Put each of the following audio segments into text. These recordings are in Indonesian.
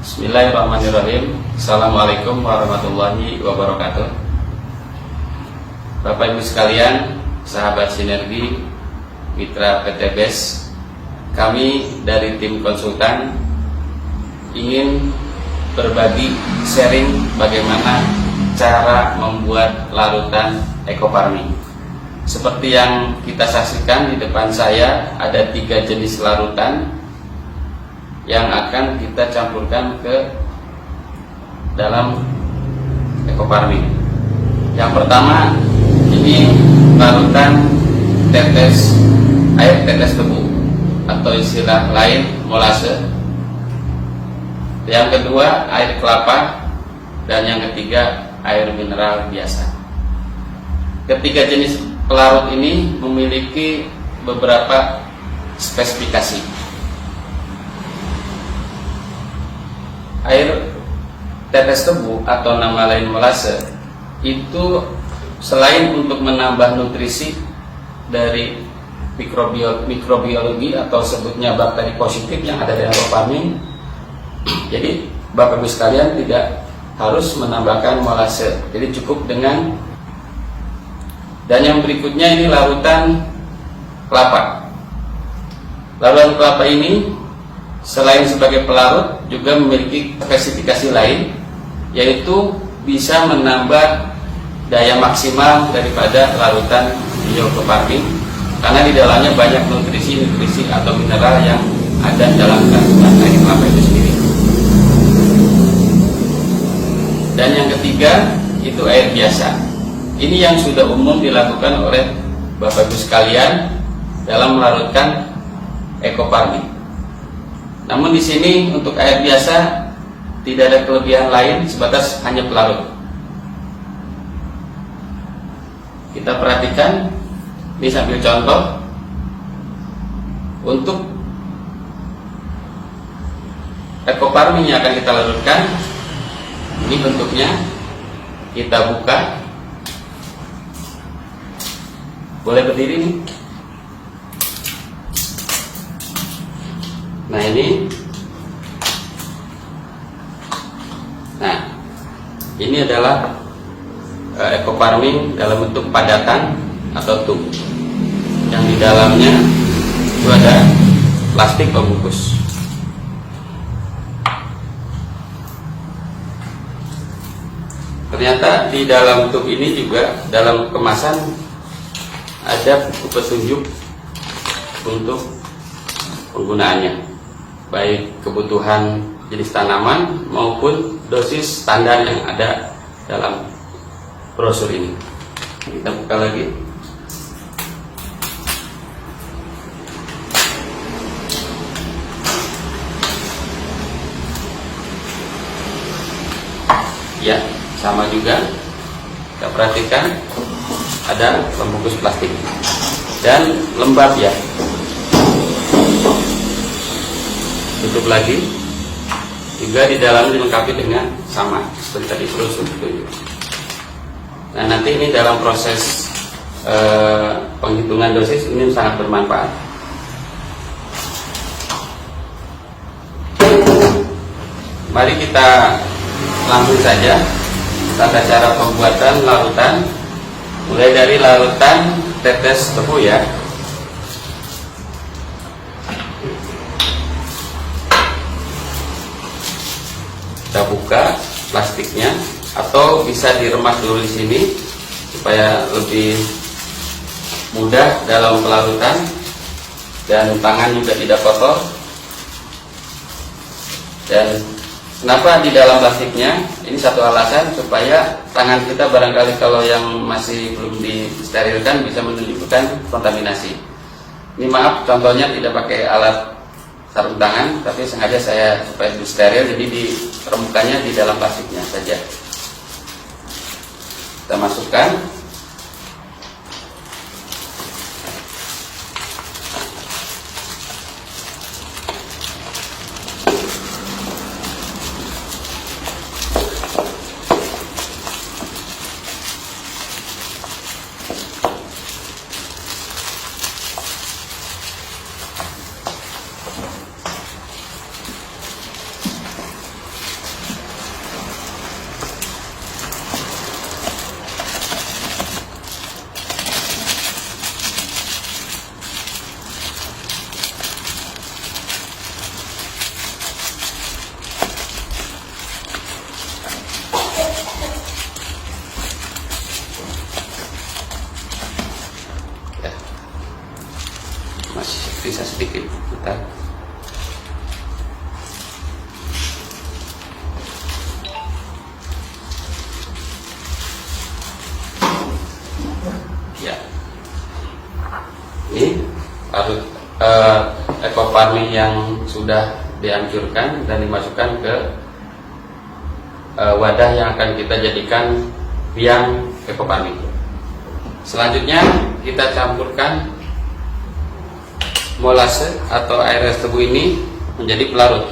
Bismillahirrahmanirrahim. Assalamualaikum warahmatullahi wabarakatuh. Bapak Ibu sekalian, sahabat Sinergi, mitra PT BES, kami dari tim konsultan ingin berbagi sharing bagaimana cara membuat larutan ekofarming. Seperti yang kita saksikan di depan saya, ada 3 jenis larutan yang akan kita campurkan ke dalam ekofarming. Yang pertama, ini larutan air tetes tebu atau istilah lain molase. Yang kedua, air kelapa, dan yang ketiga, air mineral biasa. Ketiga jenis pelarut ini memiliki beberapa spesifikasi. Air tetes tebu atau nama lain molase itu selain untuk menambah nutrisi dari mikrobiologi atau sebutnya bakteri positif yang ada di ekofarming, jadi Bapak Ibu sekalian tidak harus menambahkan molase, jadi cukup dengan. Dan yang berikutnya ini larutan kelapa. Larutan kelapa ini selain sebagai pelarut juga memiliki spesifikasi lain, yaitu bisa menambah daya maksimal daripada larutan biofarming karena di dalamnya banyak nutrisi atau mineral yang ada dalam kandungan air kelapa itu sendiri. Dan yang ketiga itu air biasa. Ini yang sudah umum dilakukan oleh Bapak Ibu sekalian dalam melarutkan ekofarming. Namun di sini untuk air biasa tidak ada kelebihan lain sebatas hanya pelarut. Kita perhatikan, ini sambil contoh. Untuk ekofarming yang akan kita larutkan, ini bentuknya. Kita buka. Boleh berdiri nih. Nah ini adalah ekofarming dalam bentuk padatan atau tub yang di dalamnya itu ada plastik pembungkus. Ternyata di dalam tub ini juga dalam kemasan ada buku petunjuk untuk penggunaannya, baik kebutuhan jenis tanaman maupun dosis standar yang ada dalam brosur ini. Kita buka lagi. Ya, sama juga. Kita perhatikan ada pembungkus plastik dan lembab ya. Tutup lagi. Juga di dalamnya dilengkapi dengan sama seperti tadi brosur itu. Nah, nanti ini dalam proses penghitungan dosis ini sangat bermanfaat. Mari kita langsung saja tata cara pembuatan larutan, mulai dari larutan tetes tebu ya. Kita buka plastiknya atau bisa diremas dulu di sini supaya lebih mudah dalam pelarutan dan tangan juga tidak kotor. Dan kenapa di dalam plastiknya? Ini satu alasan supaya tangan kita barangkali kalau yang masih belum disterilkan bisa menunjukkan kontaminasi. Ini maaf contohnya tidak pakai alat sarung tangan, tapi sengaja saya supaya lebih steril, jadi diremukannya di dalam plastiknya saja. Kita masukkan. ekofarming yang sudah dihancurkan dan dimasukkan ke wadah yang akan kita jadikan biang ekofarming. Selanjutnya kita campurkan molase atau air es tebu ini menjadi pelarut.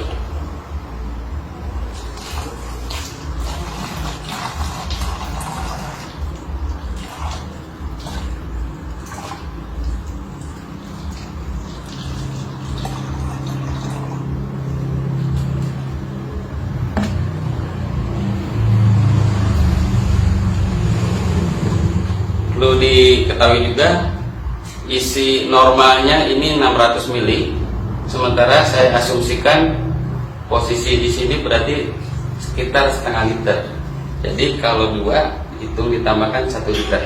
Perlu diketahui juga isi normalnya ini 600 ml, sementara saya asumsikan posisi di sini berarti sekitar setengah liter. Jadi kalau 2 itu ditambahkan 1 liter.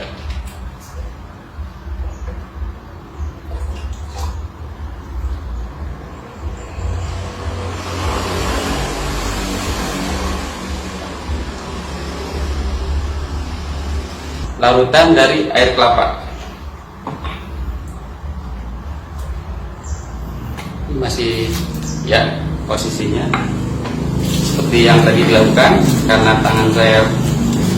Larutan dari air kelapa. Ini masih ya posisinya seperti yang tadi dilakukan, karena tangan saya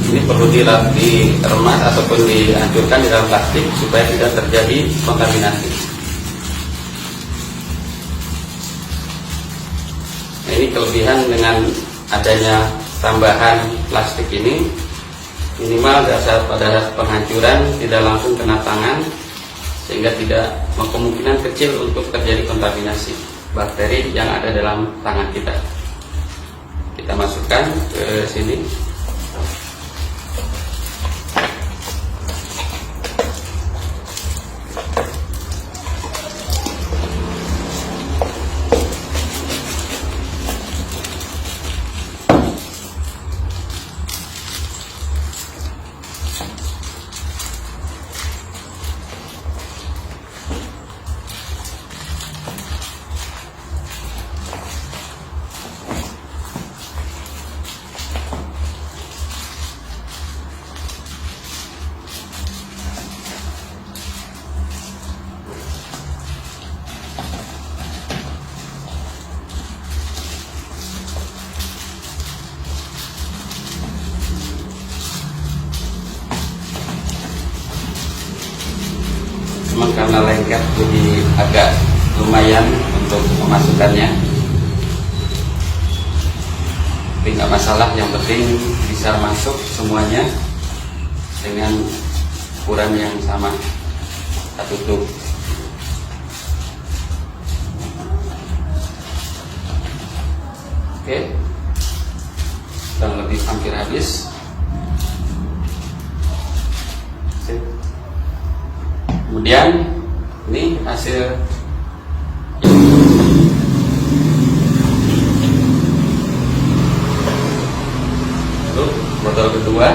ini perlu diremas ataupun dihancurkan di dalam plastik supaya tidak terjadi kontaminasi. Nah, ini kelebihan dengan adanya tambahan plastik ini, minimal pada saat penghancuran tidak langsung kena tangan, sehingga tidak kemungkinan kecil untuk terjadi kontaminasi bakteri yang ada dalam tangan kita. Kita masukkan ke sini. Memang karena lengket jadi agak lumayan untuk memasukkannya, tapi nggak masalah, yang penting bisa masuk semuanya dengan ukuran yang sama. Kita tutup. Oke, kurang lebih hampir habis. Kemudian ini hasil untuk botol kedua.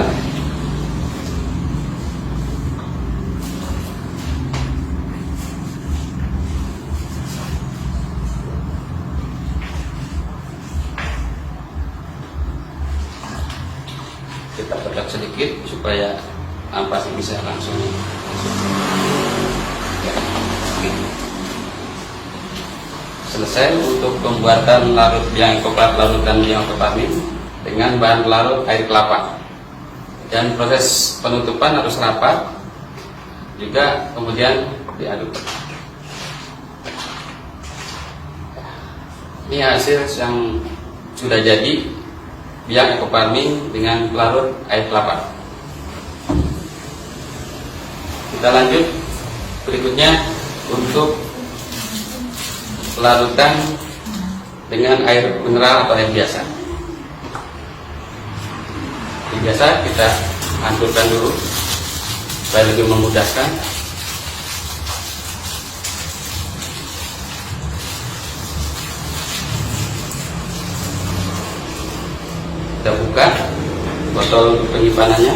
Kita tekan sedikit supaya ampas bisa langsung selesai untuk pembuatan larut biang ekoplat, larutan biang ekofarming dengan bahan pelarut air kelapa. Dan proses penutupan harus rapat juga, kemudian diaduk. Ini hasil yang sudah jadi biang ekofarming dengan pelarut air kelapa. Kita lanjut berikutnya untuk larutan dengan air mineral atau air biasa. Air biasa kita hancurkan dulu supaya lebih memudahkan. Kita buka botol untuk penyimpanannya.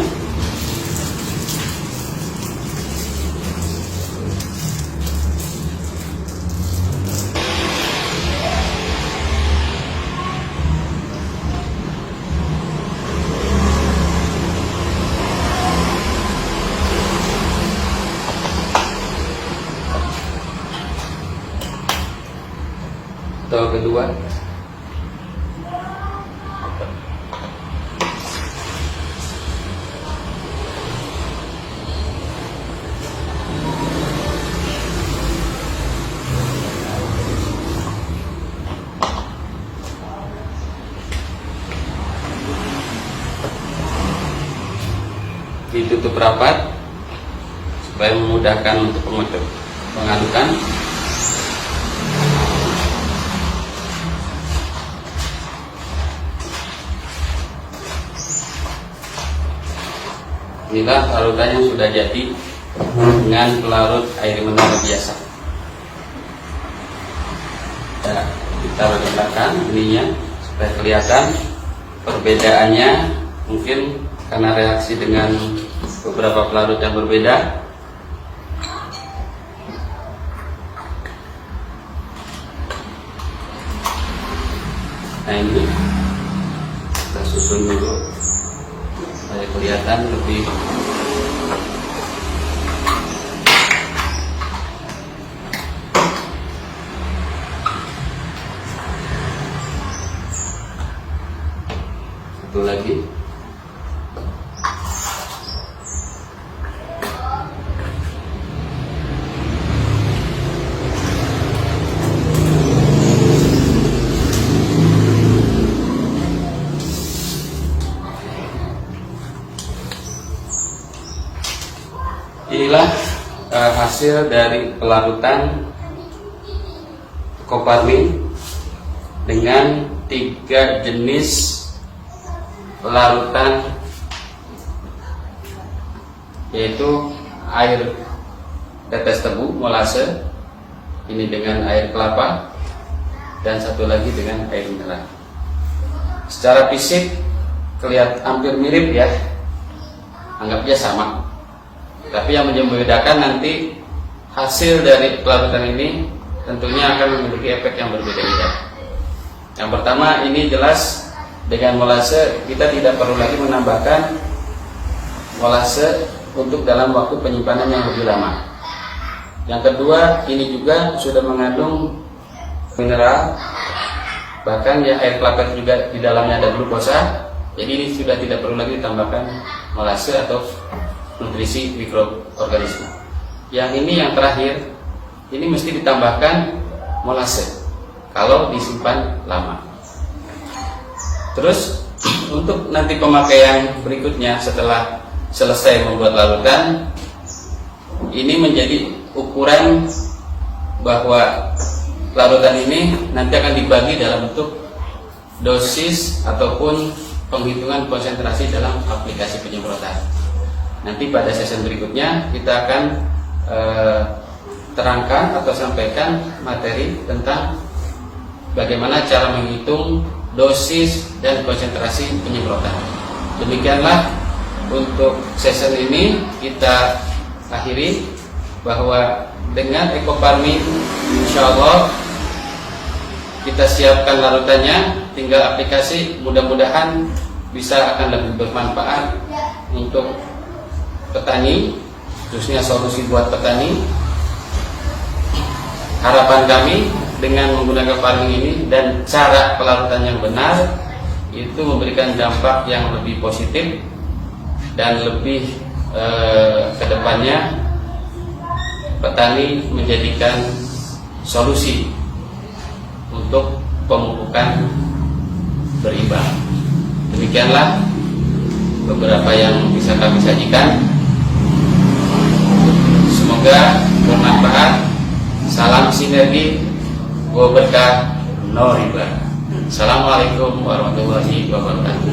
ditutup rapat supaya memudahkan untuk pengadukan. Inilah larutan yang sudah jadi dengan pelarut air mineral biasa. Ya, kita letakkan ininya supaya kelihatan perbedaannya, mungkin karena reaksi dengan beberapa pelarut yang berbeda. Nah, ini kita susun dulu supaya kelihatan lebih satu lagi. Inilah hasil dari pelarutan Coparmin dengan 3 jenis pelarutan, yaitu air tetes tebu molase, ini dengan air kelapa, dan satu lagi dengan air mineral. Secara fisik kelihatan hampir mirip ya, anggapnya sama. Tapi yang membedakan nanti hasil dari pelarutan ini tentunya akan memiliki efek yang berbeda-beda. Yang pertama, ini jelas dengan molase kita tidak perlu lagi menambahkan molase untuk dalam waktu penyimpanan yang lebih lama. Yang kedua, ini juga sudah mengandung mineral, bahkan ya air kelapa juga di dalamnya ada glukosa. Jadi ini sudah tidak perlu lagi ditambahkan molase atau nutrisi mikroorganisme. Yang ini yang terakhir, ini mesti ditambahkan molase kalau disimpan lama. Terus untuk nanti pemakaian berikutnya setelah selesai membuat larutan, ini menjadi ukuran bahwa larutan ini nanti akan dibagi dalam bentuk dosis ataupun penghitungan konsentrasi dalam aplikasi penyemprotan. Nanti pada sesi berikutnya kita akan terangkan atau sampaikan materi tentang bagaimana cara menghitung dosis dan konsentrasi penyemprotan. Demikianlah untuk sesi ini kita akhiri, bahwa dengan Ecoparmin insyaallah kita siapkan larutannya, tinggal aplikasi, mudah-mudahan bisa akan lebih bermanfaat untuk petani, khususnya solusi buat petani. Harapan kami dengan menggunakan farming ini dan cara pelarutan yang benar itu memberikan dampak yang lebih positif dan lebih kedepannya petani menjadikan solusi untuk pemupukan berimbang. Demikianlah beberapa yang bisa kami sajikan. Semoga bermanfaat. Salam sinergi, berkah, no riba. Assalamualaikum warahmatullahi wabarakatuh.